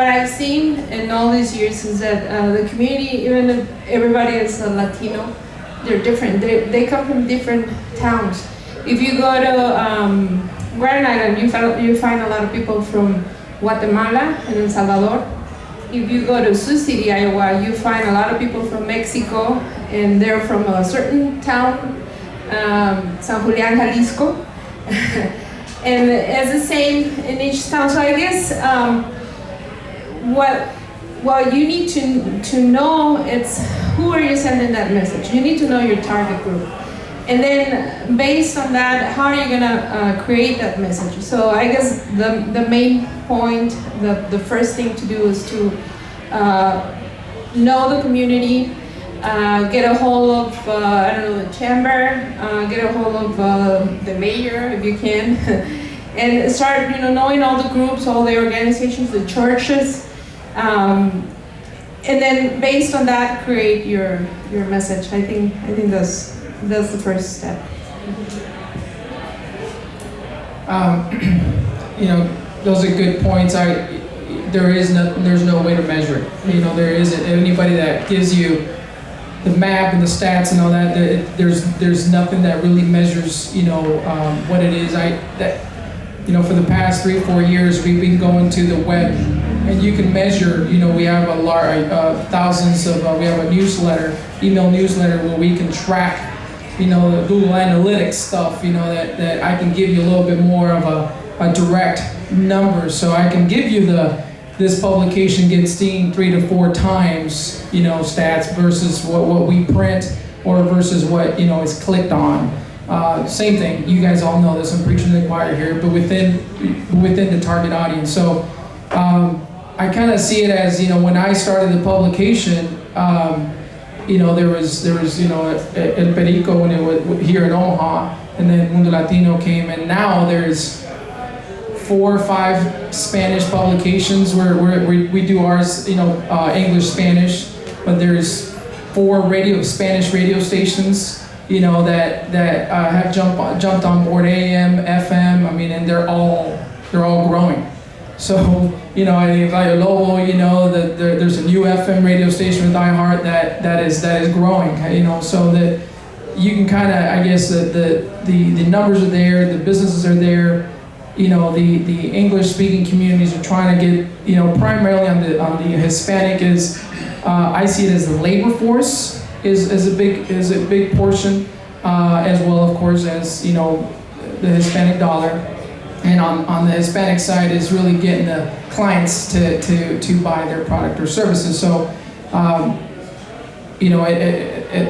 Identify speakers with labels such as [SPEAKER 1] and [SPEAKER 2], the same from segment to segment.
[SPEAKER 1] what I've seen in all these years is that the community, even if everybody is a Latino, they're different. They come from different towns. If you go to Grand Island, you find a lot of people from Guatemala and El Salvador. If you go to Sioux City, Iowa, you find a lot of people from Mexico, and they're from a certain town, San Julián, Jalisco. And it's the same in each town. So I guess what you need to know, it's who are you sending that message. You need to know your target group. And then based on that, how are you gonna create that message? So I guess the main point, the first thing to do is to know the community, get a hold of, the chamber, get a hold of the mayor if you can, and start knowing all the groups, all the organizations, the churches, and then based on that, create your message. I think that's the first step.
[SPEAKER 2] Those are good points. There's no way to measure it. There isn't anybody that gives you the map and the stats and all that. There's nothing that really measures what it is. For the past 3 or 4 years, we've been going to the web, and you can measure. We have a large thousands of. We have a newsletter, email newsletter, where we can track the Google Analytics stuff, that I can give you a little bit more of a direct number. So I can give you this publication gets seen 3 to 4 times, stats versus what we print or versus what, is clicked on. Same thing, you guys all know this, I'm preaching to the choir here, but within the target audience. So I kind of see it as, when I started the publication, there was El Perico when it was here in Omaha, and then Mundo Latino came, and now there's 4 or 5 Spanish publications where we do ours, English, Spanish, but there's 4 Spanish radio stations, that have jumped on board AM, FM. And they're all growing. So, I think like Lobo, there's a new FM radio station with iHeart that is growing, so that you can kind of, I guess, the numbers are there, the businesses are there, the English-speaking communities are trying to get, primarily on the Hispanic is, I see it as the labor force is a big portion, as well, of course, as the Hispanic dollar. And on the Hispanic side is really getting the clients to buy their product or services. So, at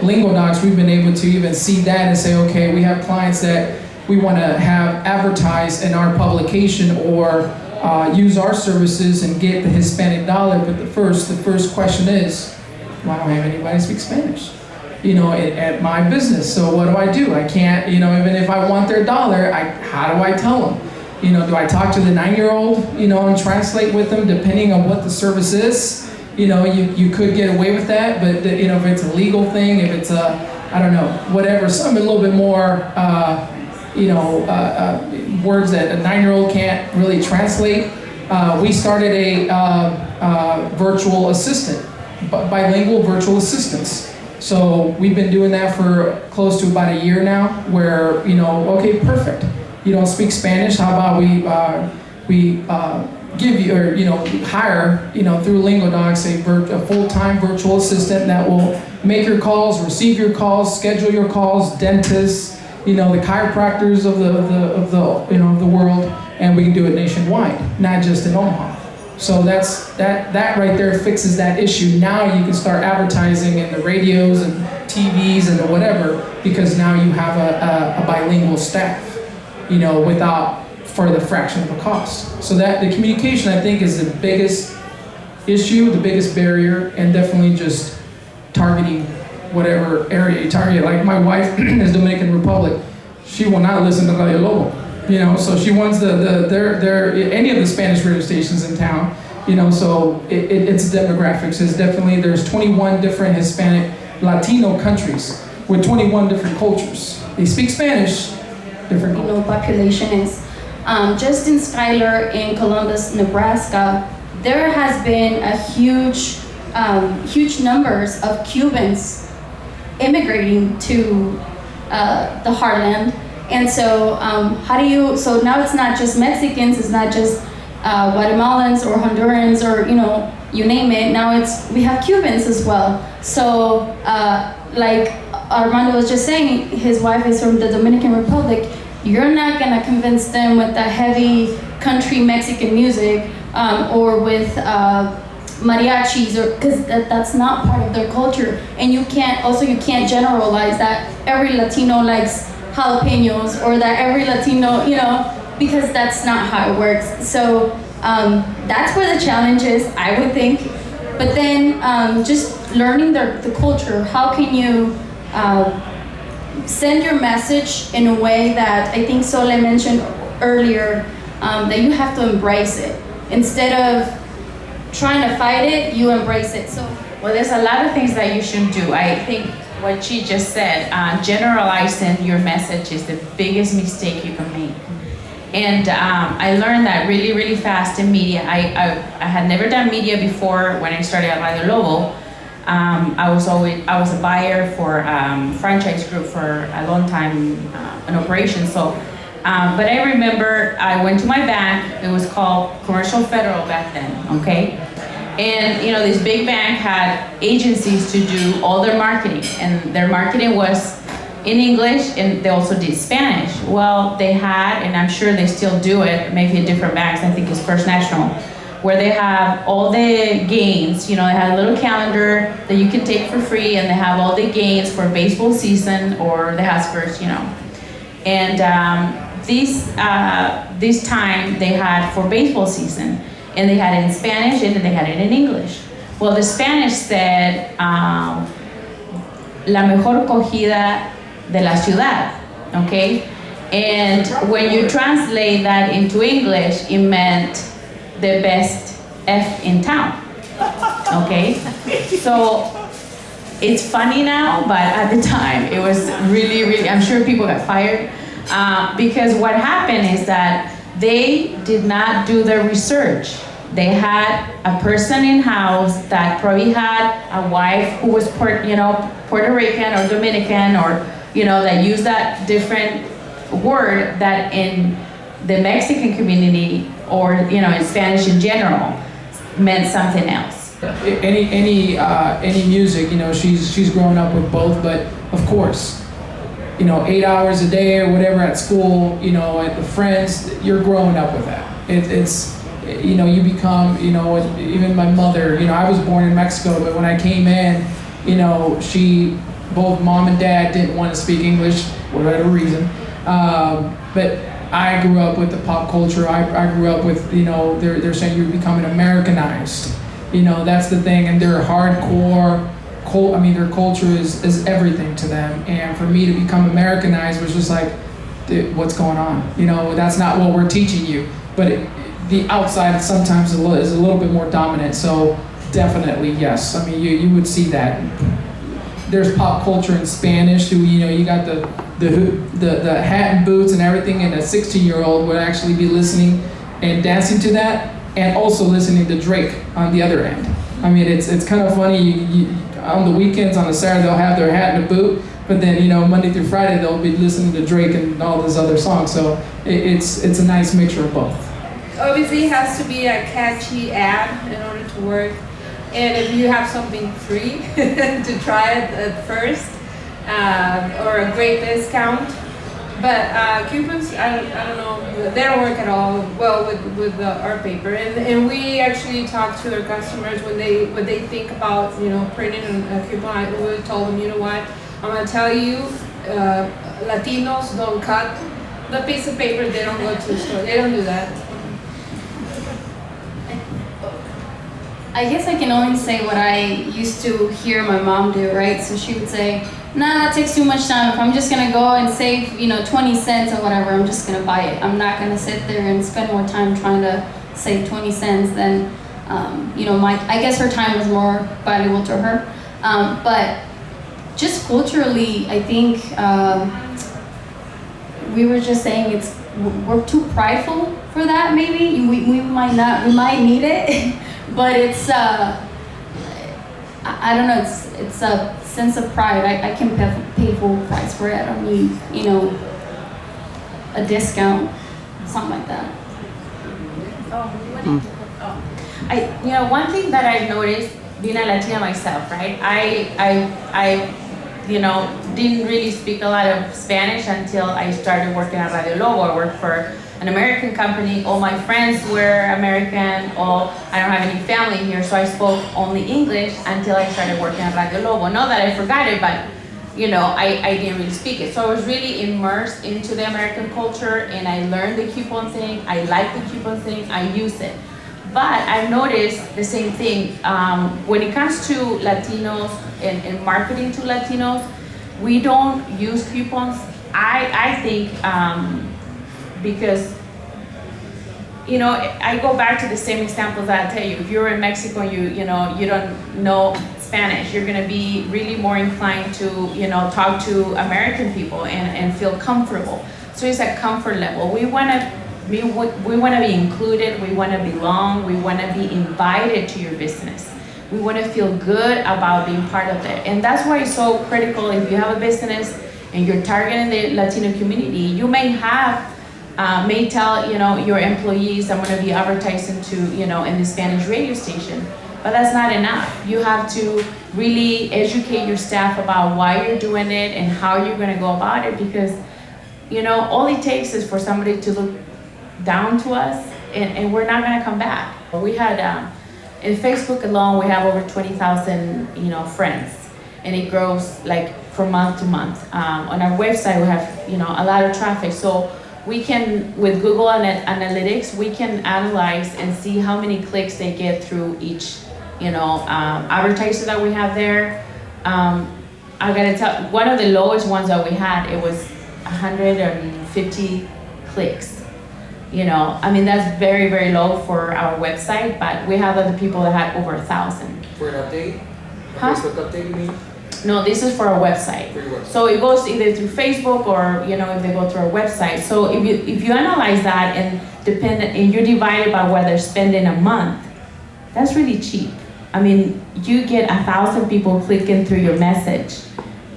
[SPEAKER 2] Lingodocs, we've been able to even see that and say, okay, we have clients that we want to have advertised in our publication or use our services and get the Hispanic dollar. But the first question is, well, I don't have anybody speak Spanish, at my business. So what do? I can't, even if I want their dollar, how do I tell them? Do I talk to the 9-year-old, and translate with them depending on what the service is? You could get away with that, but if it's a legal thing, if it's whatever, something a little bit more, words that a 9-year-old can't really translate. We started a virtual assistant, bilingual virtual assistants. So we've been doing that for close to about a year now, where, okay, perfect. You don't speak Spanish, how about we give you, or hire, through Lingodocs, a full-time virtual assistant that will make your calls, receive your calls, schedule your calls, dentists, the chiropractors of the world, and we can do it nationwide, not just in Omaha. So that right there fixes that issue. Now you can start advertising in the radios and TVs and whatever, because now you have a bilingual staff, for the fraction of the cost. So that the communication, I think, is the biggest issue, the biggest barrier, and definitely just targeting whatever area you target. Like my wife is Dominican Republic, she will not listen to Radio Lobo, so she wants any of the Spanish radio stations in town, so it's demographics. There's 21 different Hispanic Latino countries with 21 different cultures. They speak Spanish, different
[SPEAKER 3] population is. Justin Schuyler in Columbus, Nebraska, there has been a huge numbers of Cubans immigrating to the heartland. And so so now it's not just Mexicans, it's not just Guatemalans or Hondurans or, you name it. Now we have Cubans as well. So like Armando was just saying, his wife is from the Dominican Republic. You're not gonna convince them with the heavy country Mexican music or with mariachis, or because that's not part of their culture. And you can't generalize that every Latino likes jalapenos or that every Latino, because that's not how it works. So that's where the challenge is, I would think. But then just learning the culture, how can you send your message in a way that I think Sole mentioned earlier, that you have to embrace it. Instead of trying to fight it, you embrace it. So,
[SPEAKER 4] well, there's a lot of things that you shouldn't do. I think what she just said, generalizing your message is the biggest mistake you can make. And I learned that really, really fast in media. I had never done media before when I started at Radio Lobo. I was a buyer for franchise group for a long time in operation. So, but I remember I went to my bank. It was called Commercial Federal back then. Okay. And this big bank had agencies to do all their marketing, and their marketing was in English, and they also did Spanish. Well, they had, and I'm sure they still do it, maybe at different banks, I think it's First National, where they have all the games. They have a little calendar that you can take for free, and they have all the games for baseball season or the Huskers, And this time they had for baseball season, and they had it in Spanish, and then they had it in English. Well, the Spanish said, la mejor cogida de la ciudad, okay? And when you translate that into English, it meant the best F in town, okay? So it's funny now, but at the time it was really, really, I'm sure people got fired because what happened is that they did not do their research. They had a person in-house that probably had a wife who was Puerto Rican or Dominican, or that used that different word that in the Mexican community or in Spanish in general meant something else.
[SPEAKER 2] Any music, she's grown up with both, but of course, 8 hours a day or whatever at school, at the friends, you're growing up with that. It's you become, even my mother, I was born in Mexico, but when I came in, both mom and dad didn't want to speak English for whatever reason. But I grew up with the pop culture. I grew up with, they're saying you're becoming Americanized. That's the thing, and they're hardcore. Their culture is everything to them. And for me to become Americanized was just like, dude, what's going on? That's not what we're teaching you. But the outside sometimes is a little bit more dominant. So definitely, yes. You would see that. There's pop culture in Spanish. Who you got the hat and boots and everything, and a 16-year-old would actually be listening and dancing to that, and also listening to Drake on the other end. It's kind of funny. On the weekends, on a Saturday, they'll have their hat and a boot, but then Monday through Friday they'll be listening to Drake and all these other songs. So it's a nice mixture of both.
[SPEAKER 1] Obviously, it has to be a catchy ad in order to work. And if you have something free to try it at first, or a great discount. But Cubans, I don't know, they don't work at all well with our paper. And we actually talk to our customers when they think about printing a coupon. We told them, what, I'm gonna tell you, Latinos don't cut the piece of paper. They don't go to the store. They don't do that.
[SPEAKER 3] I guess I can only say what I used to hear my mom do, right? So she would say, nah, it takes too much time. If I'm just gonna go and save, 20 cents or whatever, I'm just gonna buy it. I'm not gonna sit there and spend more time trying to save 20 cents than, I guess her time was more valuable to her. But just culturally, I think we were just saying we're too prideful for that maybe. We might need it. but it's I don't know. It's a sense of pride. I can pay full price for it. I don't need, you know, a discount, something like that.
[SPEAKER 4] You know, one thing that I've noticed, being a Latina myself, right? I you know, didn't really speak a lot of Spanish until I started working at Radio Lobo. I worked for an American company. All my friends were American. I don't have any family here, so I spoke only English until I started working at Radio Lobo. Not that I forgot it, but you know, I didn't really speak it. So I was really immersed into the American culture, and I learned the coupon thing. I like the coupon thing. I use it. But I've noticed the same thing. When it comes to Latinos and marketing to Latinos, we don't use coupons. I think because, you know, I go back to the same examples that I tell you. If you're in Mexico and you know, you don't know Spanish, you're gonna be really more inclined to, you know, talk to American people and feel comfortable. So it's a comfort level. We wanna be included, we wanna belong, we wanna be invited to your business. We wanna feel good about being part of it. And that's why it's so critical. If you have a business and you're targeting the Latino community, you may tell, you know, your employees, I'm gonna be advertising to, you know, in the Spanish radio station. But that's not enough. You have to really educate your staff about why you're doing it and how you're gonna go about it, because, you know, all it takes is for somebody to look down to us and we're not gonna come back. We had, in Facebook alone, we have over 20,000, you know, friends, and it grows like from month to month. On our website, we have, you know, a lot of traffic. So we can, with Google Analytics, we can analyze and see how many clicks they get through each, you know, advertiser that we have there. I gotta tell, one of the lowest ones that we had, it was 150 clicks. You know, I mean, that's very, very low for our website, but we have other people that had over 1,000.
[SPEAKER 2] For an update?
[SPEAKER 4] Huh?
[SPEAKER 2] Facebook update, you mean?
[SPEAKER 4] No, this is for our website.
[SPEAKER 2] For your website.
[SPEAKER 4] So it goes either through Facebook or, you know, if they go through our website. So if you analyze that and you divide it by what they're spending a month, that's really cheap. I mean, you get 1,000 people clicking through your message,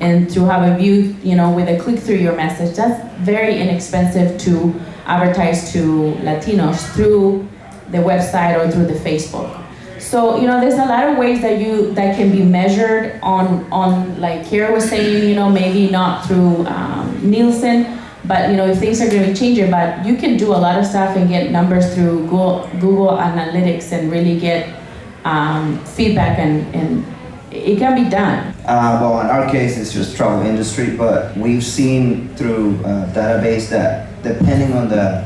[SPEAKER 4] and to have a view, you know, with a click through your message, that's very inexpensive to advertise to Latinos through the website or through the Facebook. So, you know, there's a lot of ways that can be measured on like Carrie was saying, you know, maybe not through Nielsen, but, you know, if things are going to be changing, but you can do a lot of stuff and get numbers through Google Analytics and really get feedback, and it can be done.
[SPEAKER 5] Well, in our case, it's just travel industry, but we've seen through a database that depending on the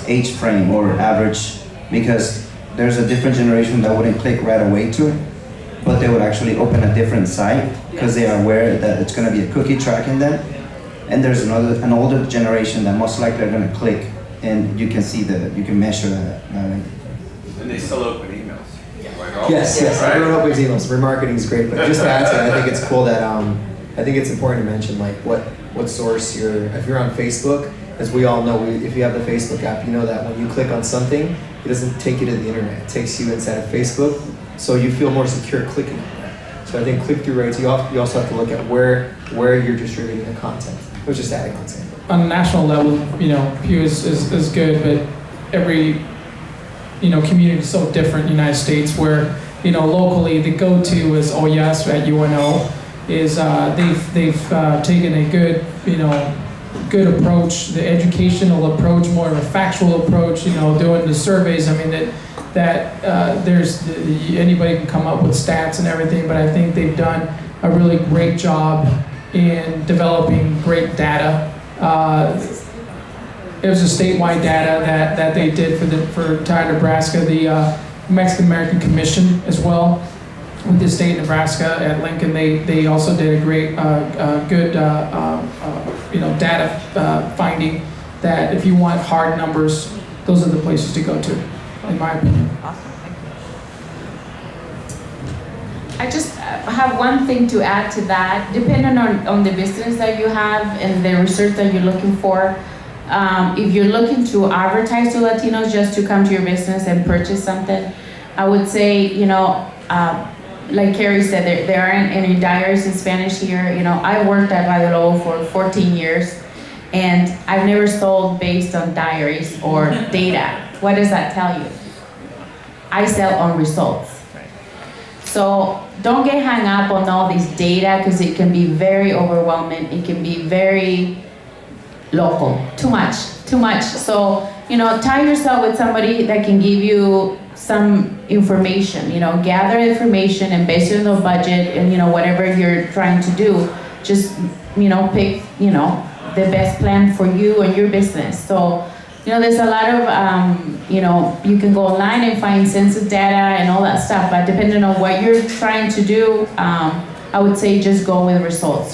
[SPEAKER 5] age frame or average, because there's a different generation that wouldn't click right away to it, but they would actually open a different site because they are aware that it's going to be a cookie tracking them. And there's an older generation that most likely are going to click, and you can see you can measure that.
[SPEAKER 6] And they still open emails.
[SPEAKER 7] Yes,
[SPEAKER 6] right?
[SPEAKER 7] Everyone opens emails. Remarketing is great, but just to add to that, I think it's cool that I think it's important to mention like what source if you're on Facebook, as we all know, if you have the Facebook app, you know that when you click on something, it doesn't take you to the internet. It takes you inside of Facebook, so you feel more secure clicking on that. So I think click-through rates, you also have to look at where you're distributing the content. I was just adding on to it.
[SPEAKER 2] On a national level, you know, Pew is good, but every, you know, community is so different in the United States, where, you know, locally the go-to is Oyas at UNO. They've taken a good, you know, good approach, the educational approach, more of a factual approach, you know, doing the surveys. I mean, anybody can come up with stats and everything, but I think they've done a really great job in developing great data. It was a statewide data that they did for entire Nebraska, the Mexican American Commission as well. With the state of Nebraska at Lincoln, they also did a great, good, you know, data finding that if you want hard numbers, those are the places to go to, in my opinion.
[SPEAKER 4] Awesome, thank you. I just have one thing to add to that. Depending on the business that you have and the research that you're looking for, if you're looking to advertise to Latinos just to come to your business and purchase something, I would say, like Carrie said, there aren't any diaries in Spanish here. I worked at Lobo for 14 years, and I've never sold based on diaries or data. What does that tell you? I sell on results. So don't get hung up on all this data, because it can be very overwhelming. It can be very local, too much. So, tie yourself with somebody that can give you some information, gather information, and based on the budget and, whatever you're trying to do, just, pick, the best plan for you and your business. So, there's a lot of, you can go online and find census data and all that stuff, but depending on what you're trying to do, I would say just go with results.